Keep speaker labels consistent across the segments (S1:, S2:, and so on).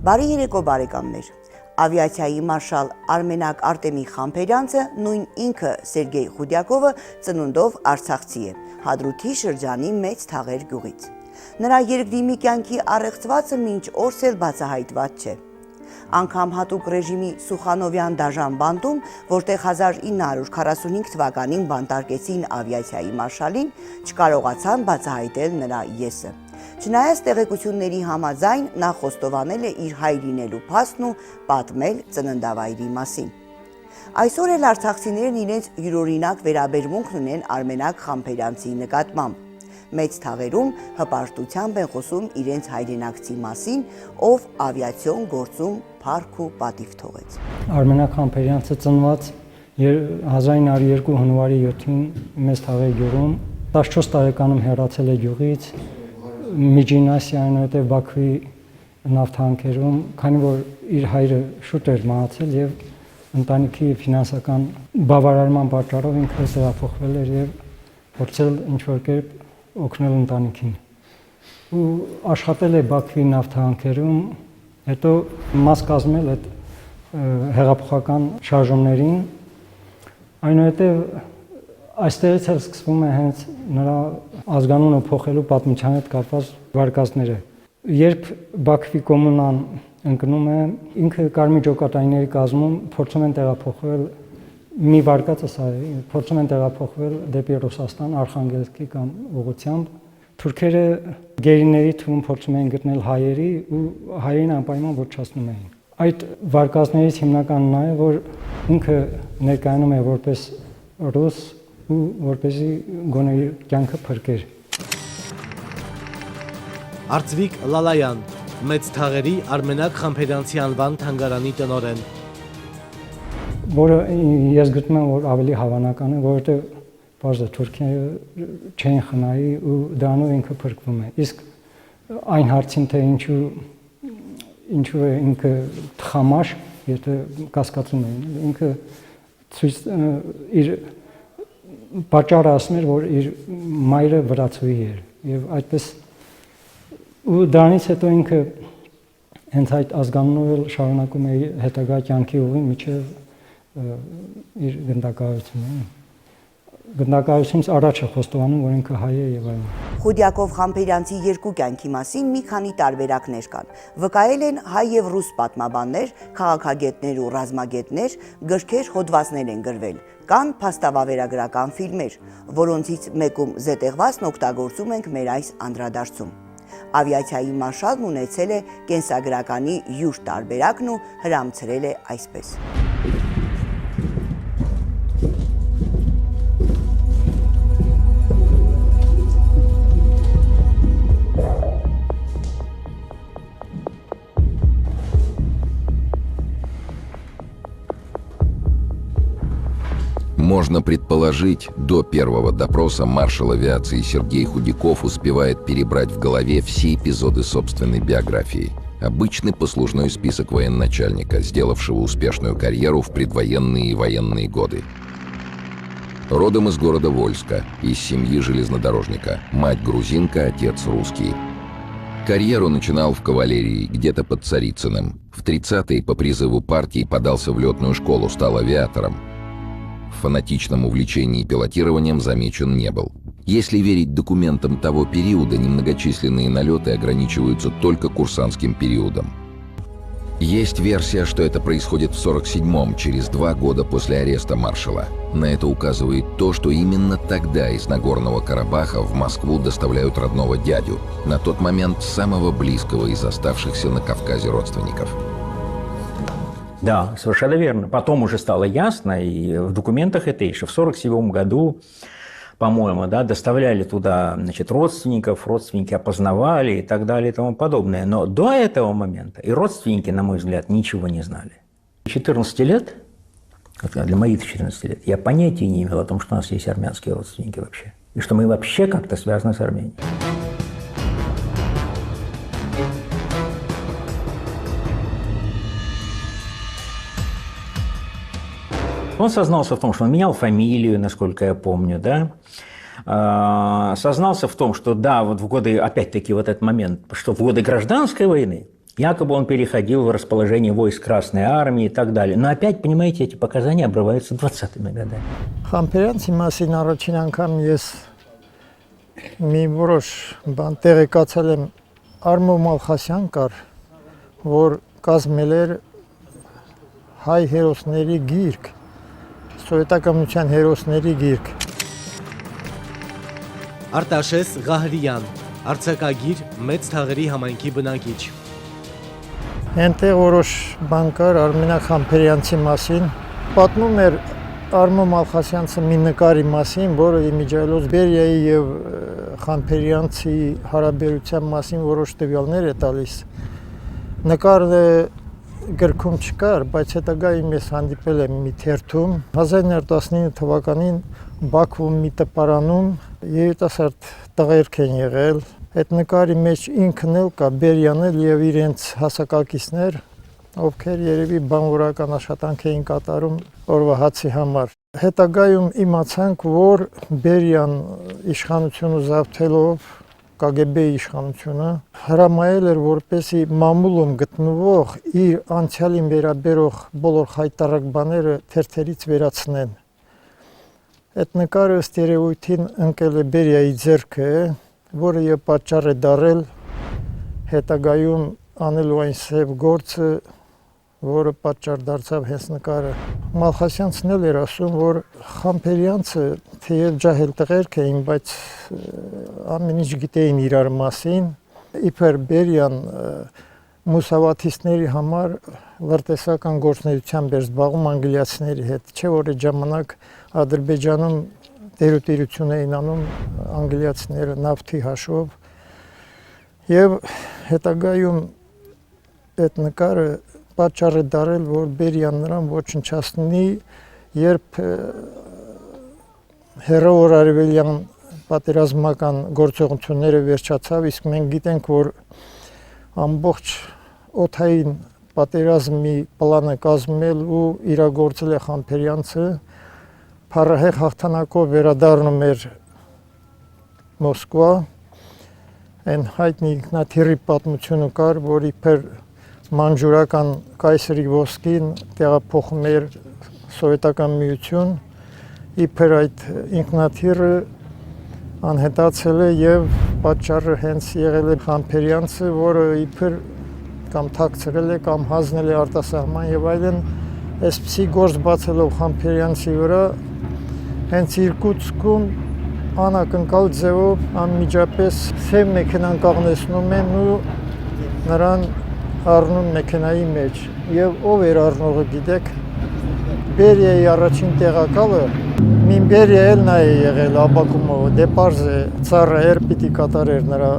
S1: Բարի երեկո բարեկամներ։ Ավիացիայի մարշալ Արմենակ Արտեմի Խամփերյանցը, նույն ինքը Սերգեյ Խուդյակովը ծնունդով արցախցի է, Հադրութի շրջանի Մեծ Թաղեր գյուղից։ Նրա երկրի մի կյանքի առեղծվածը մինչ օրս էլ բացահայտված չէ։ Անգամ հատուկ ռեժիմի Սուխանովյան դաժան բանտում, որտեղ 1945 թվականին բանտարկեցին ավիացիայի մարշալին, չկարողացան բացահայտել նրա եսը։ Չնայած տեղեկությունների համաձայն նա խոստովանել է իր հայր լինելու փաստն ու պատմել ծննդավայրի մասին։ Այսօր էլ արցախցիներն իրենց յուրօրինակ վերաբերմունքն ունեն Արմենակ Խամփերյանցի նկատմամբ։ Մեծ Թաղերում հպարտությամբ են խոսում իրենց հայրենակցի մասին, ով ավիացիոն գործում փառք ու պատիվ թողեց։
S2: Արմենակ Խամփերյանցը ծնված 1902 հունվարի 7-ին Մեծ Թաղեր գյուղում, 14 տարեկանում հեռացել է գյուղից, Միջին Ասիայում, հետո Բաքվի նավթանքերում, քանի որ իր հայրը շուտ էր մահացել եւ ընտանիքի ֆինանսական բավարարման պատճառով ինքը տեղափոխվել էր եւ փորձել ինչ-որ կերպ օգնել ընտանիքին։ Ու աշխատել է Բաքվի նավթանքերում, հետո մաս կազմել այդ հեղափոխական շարժումներին, այնուհետև այստեղից էլ սկսվում է հենց նրա ազգանունը փոխելու պատմության հետ կապված վարկածները։ Երբ Բաքվի կոմունան ընկնում է, ինքը Կարմիր ջոկատայինների կազմում փորձում են տեղափոխվել, մի վարկածը սա է, փորձում են տեղափոխվել դեպի Ռուսաստան, Արխանգելսկի կամ ուղղությամբ։ Թուրքերը գերիների թվում փորձում էին գտնել հայերի ու հայերին անպայման ոչնչացնում էին։ Այդ վարկածներից հիմնականն նա է, որ ինքը ներկայանում է որպես ռուս ու որպեսզի գոնե իր կյանքը փրկեր։
S3: Արծվիկ Լալայան, Մեծ Թաղերի Արմենակ Խամփերյանցի անվան թանգարանի տնօրեն։
S2: Որը ես գտնում եմ, որ ավելի հավանական է, որովհետև բարձր Թուրքիայը չեն խնայի ու դրանով ինքը փրկվում է։ Իսկ այն հարցին, թե ինչու է ինքը թխամաշ, եթե կասկածում են, ինքը իր պատճառը ասում էր, որ իր մայրը վրացուհի էր եւ այդպես ու դրանից հետո ինքը հենց այդ ազգանունով էլ շարունակում է հետագա կյանքի ուղին մինչեւ իր գնդակահարությունը։ Գնդակահարությունից առաջ է խոստովանում, որ ինքը հայ է եւ այլն։
S1: Խուդյակով Խամփերյանցի երկու կյանքի մասին մի քանի տարբերակներ կան։ Վկայել են հայ եւ ռուս պատմաբաններ, քաղաքագետներ ու ռազմագետներ, գրքեր, հոդվածներ են գրվել։ Կան փաստավավերագրական ֆիլմեր, որոնցից մեկում զետեղվածն օգտագործում ենք մեր այս անդրադարձում։ Ավիացիայի մարշալն ունեցել է կենսագրականի յուր տարբերակն ու հրամցրել է այսպես։
S4: Можно предположить, до первого допроса маршал авиации Сергей Худяков успевает перебрать в голове все эпизоды собственной биографии. Обычный послужной список военачальника, сделавшего успешную карьеру в предвоенные и военные годы. Родом из города Вольска, из семьи железнодорожника. Мать грузинка, отец русский. Карьеру начинал в кавалерии, где-то под Царицыным. В 30-е по призыву партии подался в летную школу, стал авиатором. В фанатичном увлечении пилотированием замечен не был. Если верить документам того периода, немногочисленные налеты ограничиваются только курсантским периодом. Есть версия, что это происходит в 47-м, через 2 года после ареста маршала. На это указывает то, что именно тогда из Нагорного Карабаха в Москву доставляют родного дядю, на тот момент самого близкого из оставшихся на Кавказе родственников.
S5: Да, совершенно верно. Потом уже стало ясно, и в документах это еще в 1947 году, по-моему, да, доставляли туда, значит, родственников, родственники опознавали и так далее и тому подобное. Но до этого момента и родственники, на мой взгляд, ничего не знали. 14 лет, для моих 14 лет, я понятия не имел о том, что у нас есть армянские родственники вообще. И что мы вообще как-то связаны с Арменией. Он сознался в том, что он менял фамилию, насколько я помню, да. Сознался в том, что да, вот в годы, опять-таки вот этот момент, что в годы гражданской войны Якобы он переходил в расположение войск Красной Армии и так далее. Но опять, понимаете, эти показания обрываются 20-ми годами.
S6: Խամփերյանցի մասին առաջին անգամ ես մի որոշ բան տեղեկացել եմ Արմո Մալխասյան կար, որ կազմել էր հայ հերոսների գիրք, սովետականության հերոսների գիրք։
S3: Արտաշես Ղահրյան, արձակագիր, Մեծ Թաղերի համայնքի բնակիչ։
S6: Այնտեղ որոշ բան կար Արմենակ Խամփերյանցի մասին, պատմում էր Արմո Մալխասյանցը մի նկարի մասին, որը իմիջիայլոց Բերիայի եւ Խամփերյանցի հարաբերության մասին որոշ տվյալներ է տալիս։ Նկարը գրքում չկար, բայց հետագայում ես հանդիպել եմ մի թերթում 1919 թվականին Բաքվում մի տպարանում երիտասարդ տղերք են եղել։ Այդ նկարի մեջ ինքն էլ կա, Բերյանն էլ եւ իրենց հասակակիցներ, ովքեր երևի բանվորական աշխատանք էին կատարում օրվա հացի համար։ Հետագայում իմացանք, որ Բերյան իշխանությունը զավթելով KGB իշխանությունը հրամայել էր, որպեսի մամուլում գտնվող իր անցյալին վերաբերող բոլոր խայտարակ բաները թերթերից վերացնեն։ Այդ նկարը ըստ երևույթին ընկել է Բերիայի ձեռքը, որը եւ պատճառ է դարել հետագայում անելու այն սև գործը, որը պատճառ դարձավ հենց նկարը։ Մալխասյանցն էլ էր ասում, որ Խամփերյանցը թեև ջահել տղերք էին, բայց ամեն ինչ գիտեին իրար մասին։ Իբր Բերյան մուսավաթիստների համար լրտեսական գործունեությամբ էր զբաղվում անգլիացիների հետ, չէ՞ որ այդ ժամանակ Ադրբեջանում դերուտերություն էին անում անգլիացիները նավթի հաշվով եւ հետագայում այդ նկարը պատճառ է դարել, որ Բերյան նրան ոչնչացնի, երբ հերավոր արևելյան պատերազմական գործողությունները վերջացավ, իսկ մենք գիտենք, որ ամբողջ օդային պատերազմի պլանը կազմել ու իրագործել է Խամփերյանցը, փառահեղ հաղթանակով վերադառնում էր Մոսկվա, այն հայտնի ինքնաթիռի պատմությունը կար, որ իբր մանջուրական կայսրի ոսկին տեղափոխում էր սովետական միություն, իբր այդ ինքնաթիռը անհետացել է եւ պատճառը հենց եղել է Խամփերյանցը, որը իբր կամ թաքցրել է կամ հանձնել է արտասահման եւ այլն, այսպիսի գործ բացելով Խամփերյանցի վրա հենց Իրկուտսկում անակնկալ ձևով անմիջապես սև մեքենան կաղնեցնում են ու նրան առնում մեքենայի մեջ եւ ով էր առնողը գիտեք Բերիայի առաջին տեղակալը մին Բերիա էլ նա է եղել Աբակումովը դե պարզ է ծառը էր պիտի կատարեր նրա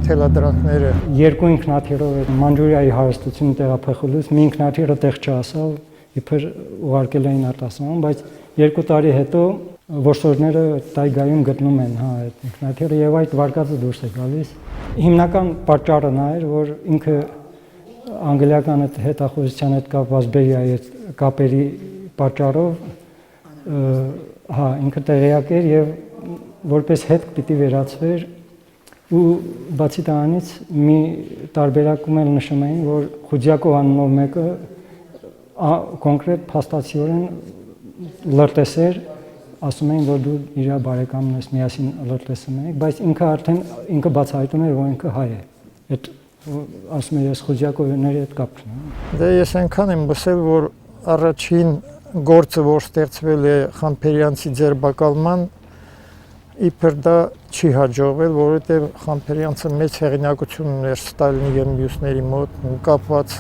S6: թելադրանքները
S2: Երկու ինքնաթիռով այդ Մանջուրիայի հարստությունը տեղափոխելուց մի ինքնաթիռը տեղ չասավ իբր ուղարկել էին արտասահման բայց 2 տարի հետո որսորդները տայգայում գտնում են այդ ինքնաթիռը եւ այդ վարկածը դուրս է գալիս հիմնական պատճառը նա էր որ ինքը անգլիական հետախուզության հետ կապված Բերիայի կապերի պատճառով ինքը տեղյակ էր եւ որպես հետ պիտի վերածվեր ու բացի դրանից մի տարբերակում էլ նշում էին որ Խուդյակով անունով մեկը կոնկրետ փաստացիորեն լրտեսեր ասում էին որ դու իր բարեկամն ես միասին լրտեսում եք բայց ինքը արդեն ինքը բացահայտում էր որ ինքը հայ է այդ ասում եմ ես Խուդյակովների հետ կապ չունեմ
S6: դե ես այնքան եմ լսել որ առաջին գործը որ ստեղծվել է Խամփերյանցի ձերբակալման իբր դա չի հաջողվել որովհետև Խամփերյանցը մեծ հեղինակություն ուներ Ստալինի եւ մյուսների մոտ կապված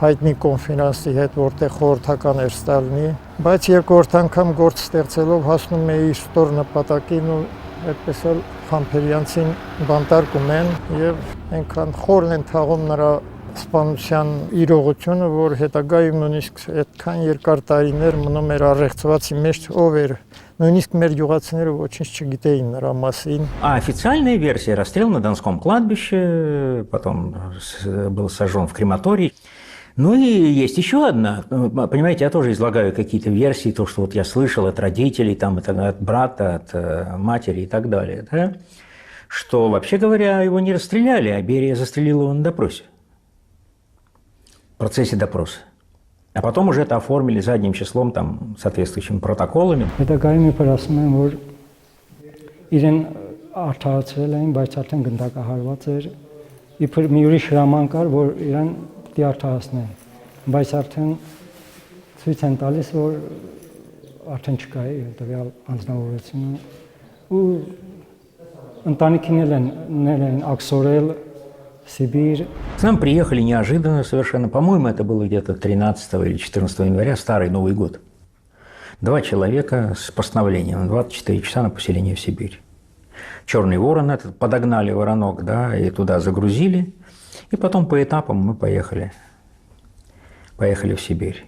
S6: հայտնի կոնֆերանսի հետ որտեղ խորհրդական էր Ստալինի բայց երկրորդ անգամ գործ ստեղծելով հասնում է իր ստոր նպատակին ու այդպես էլ Խամփերյանցին բանտարկում են եւ այնքան խորն են թաղում նրա սպանության իրողությունը, որ հետագայում նույնիսկ այդքան երկար տարիներ մնում էր առեղծվածի մեջ ով էր, նույնիսկ մեր գյուղացիները ոչինչ չգիտեին նրա մասին։
S5: А официальная версия расстрел на Донском кладбище, потом был сожжен в крематории. Ну и есть еще одна, понимаете, я тоже излагаю какие-то версии, то, что вот я слышал от родителей, там, от брата, от матери и так далее, да? Что, вообще говоря, его не расстреляли, а Берия застрелил его на допросе. процессе допроса. А потом уже это оформили задним числом, там, соответствующими протоколами.
S2: Հետագայում իբր ասում են, որ իրեն արդարացրել էին, բայց արդեն գնդակահարված էր։ Իբր մի ուրիշ հրաման կար, որ իրեն պիտի արդարացնեն, բայց արդեն ցույց են տալիս, որ արդեն չկա է տվյալ անձնավորությունը ու ընտանիքին են աքսորել Сибирь.
S5: К нам приехали неожиданно совершенно. По-моему, это было где-то 13 или 14 января, старый Новый год. 2 человека с постановлением 24 часа на поселение в Сибирь. Черный ворон этот подогнали воронок, да, и туда загрузили. И потом по этапам мы поехали в Сибирь.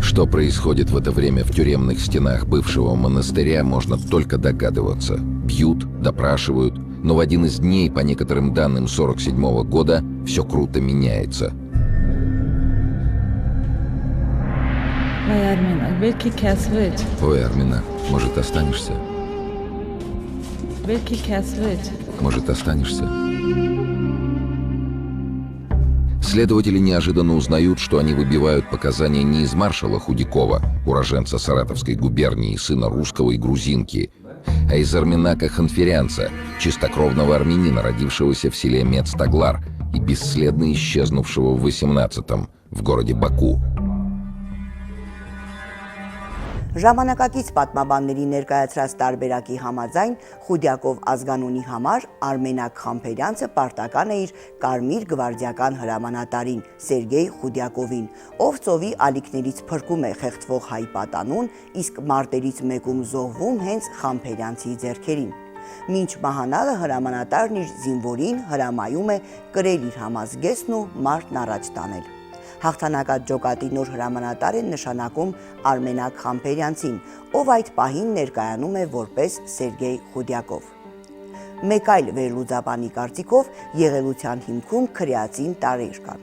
S4: Что происходит в это время в тюремных стенах бывшего монастыря, можно только догадываться. Бьют, допрашивают, но в один из дней, по некоторым данным 1947 года, все круто меняется. Ой, Армина, может, останешься? Может, останешься? Следователи неожиданно узнают, что они выбивают показания не из маршала Худякова, уроженца Саратовской губернии, сына русского и грузинки, а из Арменака Ханферянца, чистокровного армянина, родившегося в селе Мецтаглар и бесследно исчезнувшего в 18-м в городе Баку.
S1: Ժամանակակից պատմաբանների ներկայացրած տարբերակի համաձայն Խուդյակով ազգանունի համար Արմենակ Խամփերյանցը պարտական է իր կարմիր գվարդիական հրամանատարին Սերգեյ Խուդյակովին, ով ծովի ալիքներից փրկում է խեղդվող հայ պատանուն, իսկ մարտերից մեկում զոհվում հենց Խամփերյանցի ձեռքերին։ Մինչ մահանալը հրամանատարն իր զինվորին հրամայում է կրել իր համազգեստն ու մարտն առաջ տանել։ Հաղթանակած ջոկատի նոր հրամանատար են նշանակում Արմենակ Խամփերյանցին, ով այդ պահին ներկայանում է որպես Սերգեյ Խուդյակով։ Մեկ այլ վերլուծաբանի կարծիքով եղելության հիմքում քրեածին տարրեր կան։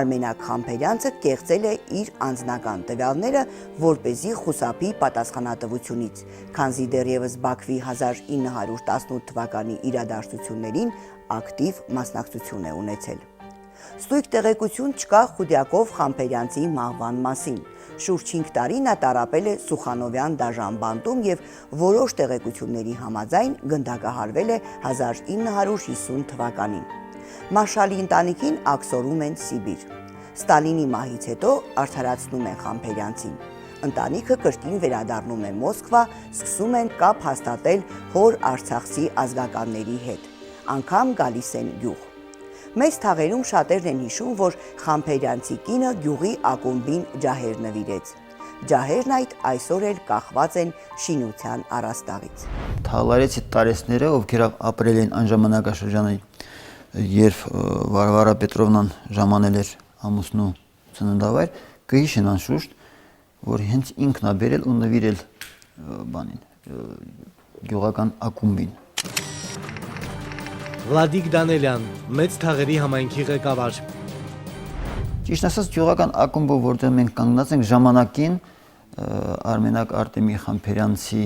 S1: Արմենակ Խամփերյանցը կեղծել է իր անձնական տվյալները, որպեսզի խուսափի պատասխանատվությունից, քանզի դեռևս Բաքվի 1918 թվականի իրադարձություններին ակտիվ մասնակցություն է ունեցել։ Ստույգ տեղեկություն չկա Խուդյակով Խամփերյանցի մահվան մասին։ Շուրջ 5 տարի նա տառապել է Սուխանովյան դաժան բանտում եւ որոշ տեղեկությունների համաձայն գնդակահարվել է 1950 թվականին։ Մարշալի ընտանիքին աքսորում են Սիբիր։ Ստալինի մահից հետո արդարացնում են Խամփերյանցին։ Ընտանիքը կրկին վերադառնում է Մոսկվա, սկսում են կապ հաստատել հոր արցախցի ազգականների հետ։ Անգամ գալիս են գյուղ։ Մեծ թաղերում շատերն են հիշում, որ Խամփերյանցի կինը գյուղի ակումբին ջահեր նվիրեց։ Ջահերն այդ այսօր էլ կախված են շինության առաստաղից։
S7: Թալարեցի տարեցները, ովքեր ապրել են այն ժամանակաշրջանի, երբ Վարվարա Պետրովնան ժամանել էր ամուսնու ծննդավայր, կհիշեն անշուշտ, որ հենց ինքն է բերել ու նվիրել գյուղական ակումբին։
S3: Վլադիկ Դանելյան, մեծ թաղերի համայնքի ղեկավար։
S7: Ճիշտ ասած, գյուղական ակումբը, որտեղ մենք կանգնած ենք ժամանակին Արմենակ Արտեմի Խամփերյանցի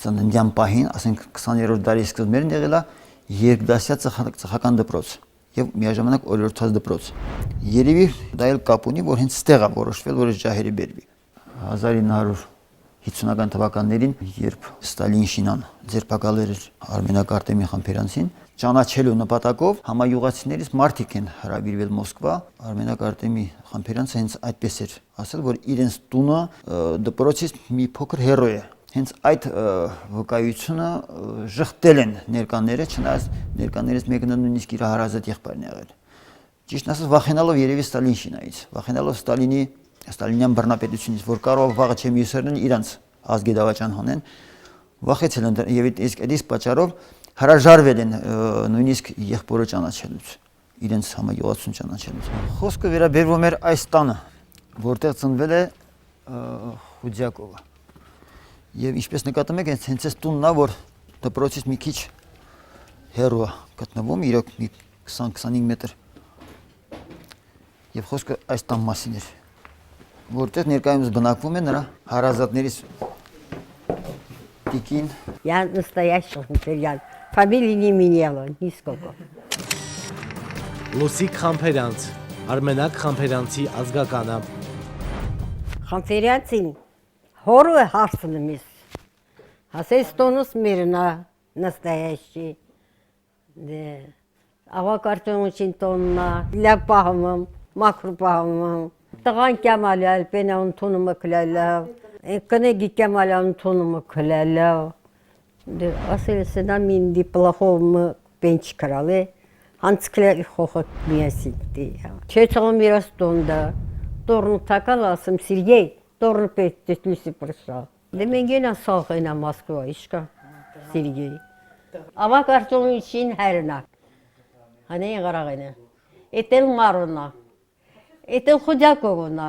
S7: ծննդյան պահին, ասենք 20-րդ դարի սկզբներն եղել է երկդասյա ծխական դպրոց եւ միաժամանակ օրիորդաց դպրոց։ Երևի դա էլ կապ ունի, որ հենց ստեղ է որոշվել, որ ջահերը բերվի։ 1950-ական թվականներին, երբ Ստալին շինան ձերբակալել էր Արմենակ Արտեմի Խամփերյանցին, ճանաչելու նպատակով համագյուղացիներից մարդիկ են հրավիրվել Մոսկվա։ Արմենակ Արտեմի Խամփերյանցը հենց այդպես էր ասել, որ իրենց տունը դպրոցից մի փոքր հերո է։ Հենց այդ վկայությունը ժխտել են ներկաները, չնայած ներկաներից մեկը նույնիսկ իր հարազատ եղբայրն է եղել։ Ճիշտ ասած, վախենալով երևի Ստալին շինայից, վախենալով Ստալինյան բռնապետությունից, որ կարող վաղը չեմ ուսերն իրանց ազգի դավաճան հանեն, վախեցել են եւ այս պատճառով հրաժարվել են նույնիսկ եղբորը ճանաչելուց, իրենց համագյուղացուն ճանաչելուց։ Խոսքը վերաբերվում էր այս տանը, որտեղ ծնվել է Խուդյակովը։ Եվ ինչպես նկատում եք, հենց այս տունն է, որ դպրոցից մի քիչ հեռու է գտնվում, իրոք մի 20-25 մետր։ Եվ խոսքը այս տան մասին էր, որտեղ ներկայումս բնակվում է նրա հարազատներից Տիկին։
S8: Я настоящий Хамփերյան, фамилии не меняла, нисколько.
S3: Լուսիկ Խամփերյանց, Արմենակ Խամփերյանցի ազգականը։
S8: Խամփերյանցին հորը հարցնում ես։ Ասես տոնус միրնա настоящий. Ավակարտոնուչին տոննա, լապահմում, մակրուպահմում, տղան կյամալյալ, պենա ունթունումը կլալավ, կնեգի կյամալյալ ունթունումը կլալավ, ասել սենա մինդի պլախովմը պենչ կրալ է, հանց կլալի խոխը միասինտի, չէ ծղում իրաս տոնդա, տորնու թակալ ասում Սիրգեյ, տորնու պետ դետլուսի պրշա, դե մենգենա սաղ ենա Մոսկվա, իշկա Սիրգեյ, ավակարտոնուչին հերնակ, Հանեի ғարաղենը, էտել մարոնա, էտել խոդյակովոնա,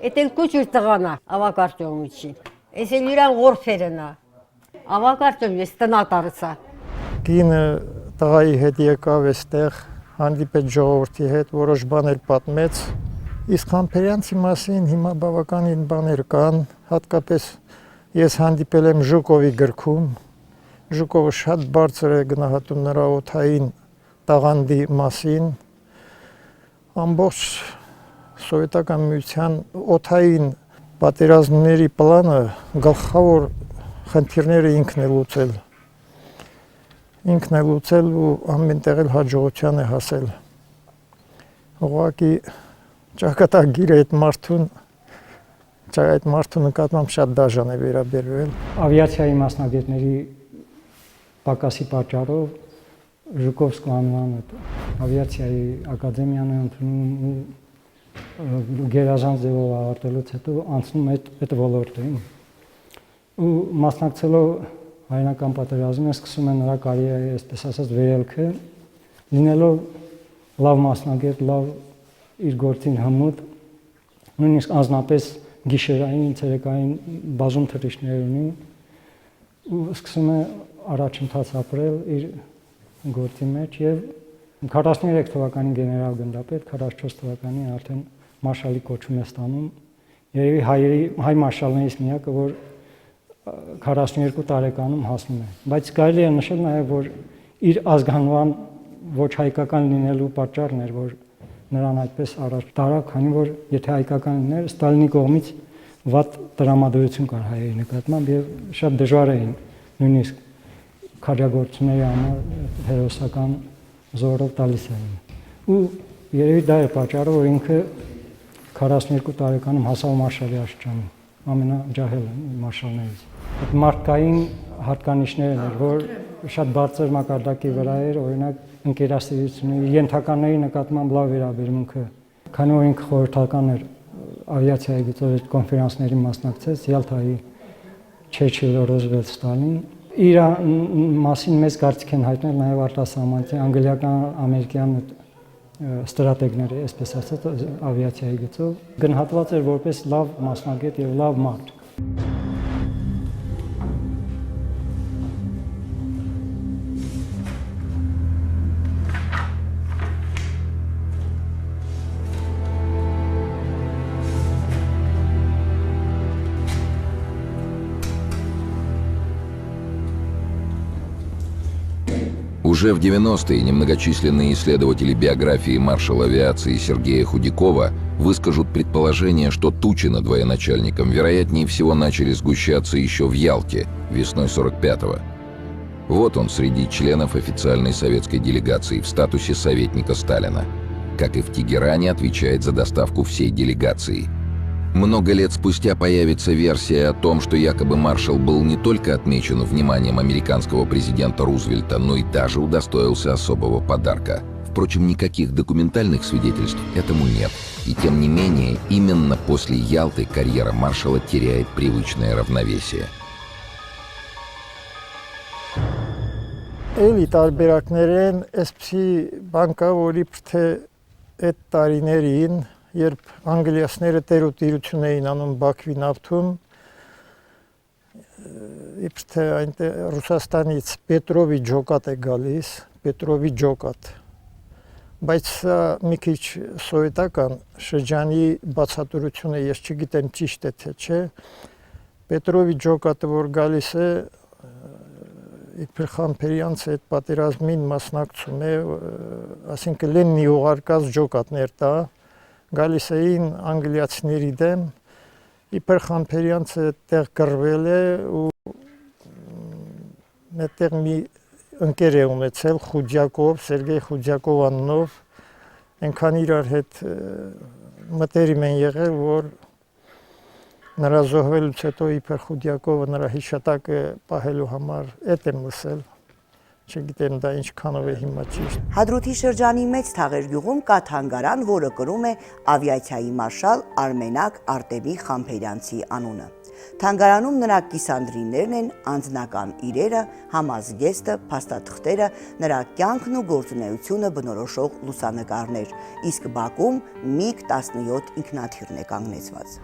S8: էտել կուչուր տղանա, ավակարտոնուչին, էսել իրան ղորֆերնա, ավակարտոն ես տնատարıца։
S6: Կինը տղայի հետ եկավ էստեղ, հանդիպեց ժողովրդի հետ, որոշ բաներ պատմեց, իսկ Խամփերյանցի մասին հիմա բավականին բաներ կան, հատկապես ես հանդիպել եմ Ժուկովի գրքում, Ժուկովը շատ բարձր է գնահատում նրա օդային տաղանդի մասին, ամբողջ սովետական միության օդային պատերազմների պլանը գլխավոր խնդիրները ինքն է լուծել ու ամենտեղ էլ հաջողության է հասել։ Ուղղակի ճակատագիրը այդ մարդու նկատմամբ շատ դաժան է վերաբերվել։
S2: Ավիացիայի մասնագետների պակասի պատճառով Ժուկովսկու անվանը ավիացիայի ակադեմիան է ընդունում ու գերազանց ձևով ավարտելուց հետո անցնում այդ ոլորտին։ Ու մասնակցելով հայրենական պատերազմին սկսում է նրա կարիերայի, այսպես ասած, վերելքը, լինելով լավ մասնագետ, լավ իր գործին հմուտ, նույնիսկ անձնապես գիշերային, ցերեկային բազում թռիչքներ ունի ու սկսում է առաջընթաց ապրել իր գործի մեջ եւ 43 թվականին գեներալ գնդապետ, 44 թվականին արդեն մարշալի կոչում է ստանում։ Երևի հայ մարշալներից միակը, որ 42 տարեկանում հասնում է։ Բայց կարելի է նշել նաեւ, որ իր ազգանվան ոչ հայկական լինելու պատճառն էր, որ նրան այդպես առաջ տարավ, քանի որ եթե հայկական լիներ, Ստալինի կողմից վատ տրամադրություն կար հայերի նկատմամբ եւ շատ դժվար էին նույնիսկ քաջագործությունների համար հերոսական զորով տալիս էին։ Ու երևի դա է պատճառը, որ ինքը 42 տարեկանում հասավ մարշալի աստիճանի, ամենաջահել մարշալներից։ Այդ մարդկային հատկանիշներն էր, որ շատ բարձր մակարդակի վրա էր, օրինակ ընկերասիրությունը, ենթականների նկատմամբ լավ վերաբերմունքը, քանի որ ինքը խորհրդական էր ավիացիայի գծով այդ կոնֆերանսների մասնակցեց, Յալթայի Չերչիլ, Ռոզվելտ, Ստալին։ Իր մասին մեծ կարծիք են հայտնել նաև արտասահմանցի անգլիական, ամերիկյան ստրատեգները, այսպես ասած, ավիացիայի գծով, գնահատված էր որպես լավ մասնագետ եւ լավ մարդ։
S4: Уже в 90-е немногочисленные исследователи биографии маршала авиации Сергея Худякова выскажут предположение, что тучи над военачальником вероятнее всего начали сгущаться еще в Ялте весной 45-го. Вот он среди членов официальной советской делегации в статусе советника Сталина. Как и в Тегеране, отвечает за доставку всей делегации. Много лет спустя появится версия о том, что якобы маршал был не только отмечен вниманием американского президента Рузвельта, но и даже удостоился особого подарка. Впрочем, никаких документальных свидетельств этому нет. И тем не менее, именно после Ялты карьера маршала теряет привычное равновесие.
S6: Էլի տարբերակներ են, այսպիսի բան կա, որ իբր թե այդ տարիներին, երբ անգլիացիները տերուտիրություն էին անում Բաքվի նավթում, իբր թե այնտեղ Ռուսաստանից Պետրովի ջոկատ է գալիս, Պետրովի ջոկատ։ Բայց սա մի քիչ սովետական շրջանի բացատրություն է, ես չգիտեմ ճիշտ է թե չէ։ Պետրովի ջոկատը որ գալիս է, իբր Խամփերյանցը այդ պատերազմին մասնակցում է, ասինքն Լենինի ուղարկած ջոկատներ տա, գալիս էին անգլիացիների դեմ, իբր Խամփերյանցը այդտեղ կռվել է ու այդտեղ մի ընկեր է ունեցել Խուդյակով, Սերգեյ Խուդյակով անունով, այնքան իրար հետ մտերիմ են եղել, որ նրա զոհվելուց հետո իբր Խուդյակովը նրա հիշատակը պահելու համար էդ եմ լսել, չգիտեմ դա ինչքանով է հիմա ճիշտ։
S1: Հադրութի շրջանի Մեծ Թաղեր գյուղում կա թանգարան, որը կրում է ավիացիայի մարշալ Արմենակ Արտեմի Խամփերյանցի անունը։ Թանգարանում նրա կիսանդրիներն են, անձնական իրերը, համազգեստը, փաստաթղթերը, նրա կյանքն ու գործունեությունը բնորոշող լուսանկարներ, իսկ բակում MiG-17 ինքնաթիռն է կանգնեցված։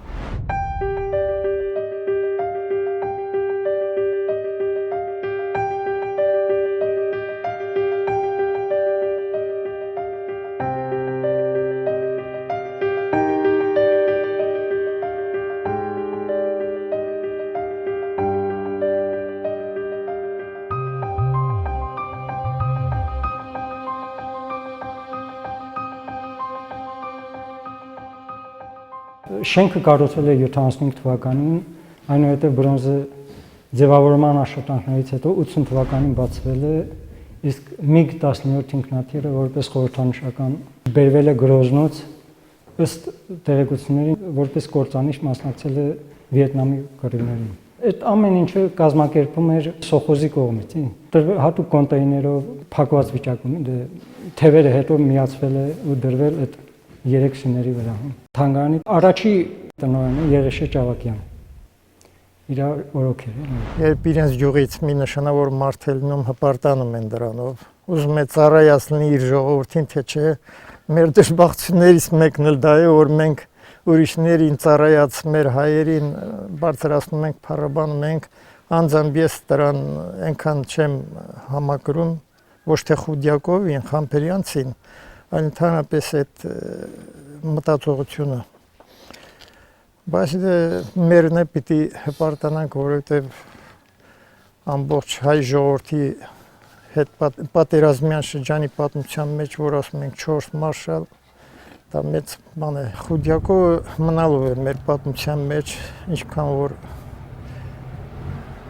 S2: Շենքը կառուցվել է 75 թվականին, այնուհետև բրոնզե ձևավորման աշխատանքներից հետո 80 թվականին բացվել է, իսկ MiG-17 ինքնաթիռը որպես խորհրդանշական բերվել է Գրոզնոց, ըստ տեղեկությունների որպես կործանիչ մասնակցել է Վիետնամի կռիվներին։ Այդ ամեն ինչը կազմակերպում էր սոխոզի կողմից, հատուկ կոնտեյներով փակված վիճակում, թևերը հետո միացվել է ու դրվել այդ 3 շների վրա։ Թանգարանի առաջի տնօրենը Եղեշե Ճավակյան։ Իր օրոք էր։
S6: Երբ իրենց գյուղից մի նշանավոր մարդ է լինում, հպարտանում են դրանով։ Ուզում է ծառայած լինի իր ժողովրդին, թե չէ։ Մեր դժբախտություններից մեկն էլ դա է, որ մենք ուրիշներին ծառայած մեր հայերին բարձրացնում ենք, փառաբանում ենք, անձամբ ես դրան այնքան չեմ համակրում, ոչ թե Խուդյակովին, Խամփերյանցին, այլ ընդհանրապես այդ մտածողությունը։ Բայց մերն է պիտի հպարտանանք, որովհետև ամբողջ հայ ժողովրդի հետ պատերազմյան շրջանի պատմության մեջ, որ ասում ենք 4 մարշալ, դա մեծ բան է։ Խուդյակովը մնալու է մեր պատմության մեջ, ինչքան որ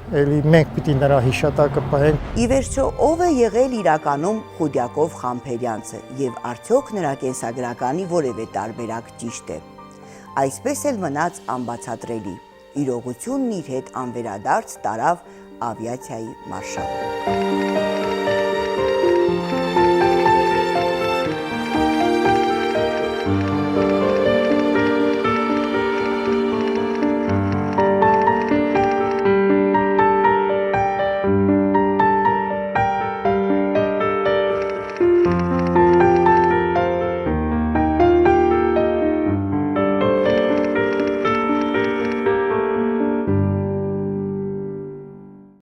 S6: էլի մենք պիտի նրա հիշատակը պահենք։
S1: Ի վերջո, ով է եղել իրականում Խուդյակով Խամփերյանցը եւ արդյոք նրա կենսագրականի որևէ տարբերակ ճիշտ է։ Այսպես էլ մնաց անբացատրելի։ Իրողությունն իր հետ անվերադարձ տարավ ավիացիայի մարշալ։